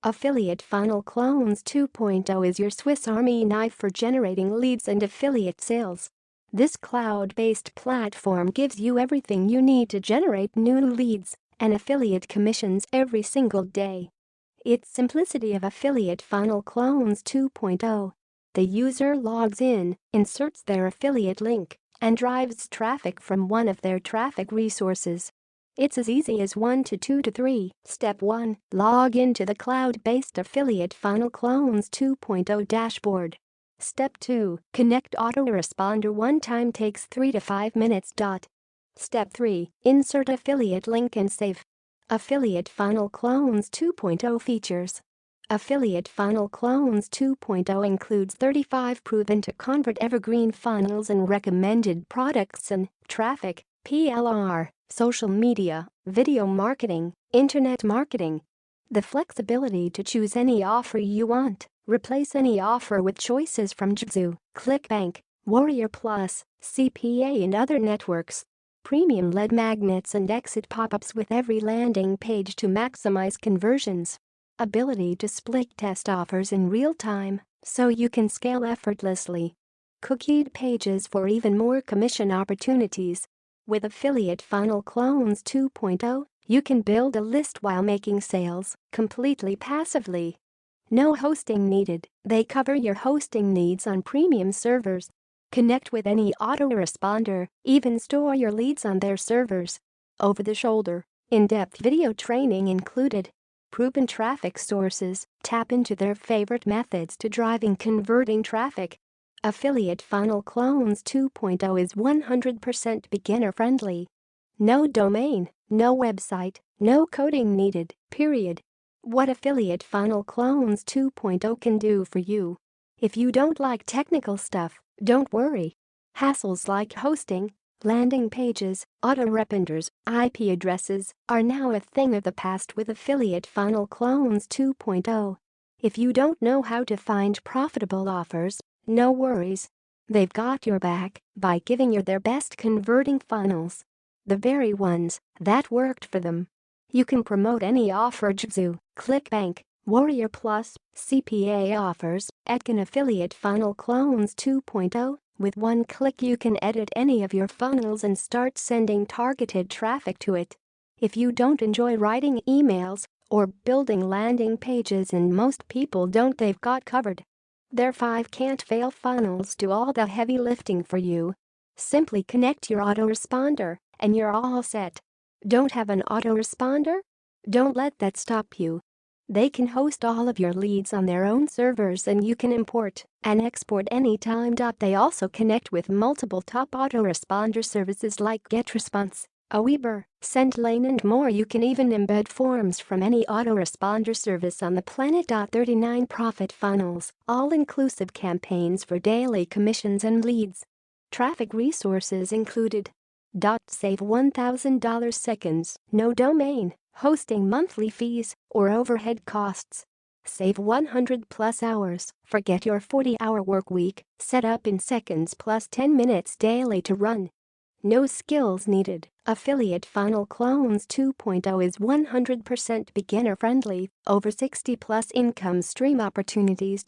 Affiliate Funnel Clones 2.0 is your Swiss Army knife for generating leads and affiliate sales. This cloud-based platform gives you everything you need to generate new leads and affiliate commissions every single day. Its simplicity of Affiliate Funnel Clones 2.0. The user logs in, inserts their affiliate link, and drives traffic from one of their traffic resources. It's as easy as 1 to 2 to 3. Step 1. Log into the cloud-based Affiliate Funnel Clones 2.0 dashboard. Step 2. Connect autoresponder. One time takes 3 to 5 minutes. Step 3. Insert affiliate link and save. Affiliate Funnel Clones 2.0 features. Affiliate Funnel Clones 2.0 includes 35 proven-to-convert evergreen funnels and recommended products and traffic, PLR, social media, video marketing, internet marketing. The flexibility to choose any offer you want, replace any offer with choices from JVZoo, CLickbank, Warrior Plus, CPA and other networks. Premium lead magnets and exit pop-ups with every landing page to maximize conversions. Ability to split test offers in real time, so you can scale effortlessly. Cookied pages for even more commission opportunities. With Affiliate Funnel Clones 2.0, you can build a list while making sales, completely passively. No hosting needed. They cover your hosting needs on premium servers. Connect with any autoresponder, even store your leads on their servers. Over-the-shoulder, in-depth video training included. Proven traffic sources, tap into their favorite methods to driving converting traffic. Affiliate Funnel Clones 2.0 is 100% beginner-friendly. No domain, no website, no coding needed, period. What Affiliate Funnel Clones 2.0 can do for you. If you don't like technical stuff, don't worry. Hassles like hosting, landing pages, autoresponders, IP addresses are now a thing of the past with Affiliate Funnel Clones 2.0. If you don't know how to find profitable offers, no worries. They've got your back by giving you their best converting funnels. The very ones that worked for them. You can promote any offer JVZoo, CLickbank, Warrior Plus, CPA offers at an Affiliate Funnel Clones 2.0. With one click you can edit any of your funnels and start sending targeted traffic to it. If you don't enjoy writing emails or building landing pages, and most people don't, they've got covered. Their 5 can't-fail funnels do all the heavy lifting for you. Simply connect your autoresponder and you're all set. Don't have an autoresponder? Don't let that stop you. They can host all of your leads on their own servers and you can import and export anytime. They also connect with multiple top autoresponder services like GetResponse, Aweber, SendLane and more. You can even embed forms from any autoresponder service on the planet. 39 profit funnels, all-inclusive campaigns for daily commissions and leads. Traffic resources included. Save $1,000 seconds, no domain, hosting monthly fees or overhead costs. Save 100 plus hours, forget your 40-hour work week, set up in seconds plus 10 minutes daily to run. No skills needed. Affiliate Funnel Clones 2.0 is 100% beginner-friendly, over 60 plus income stream opportunities to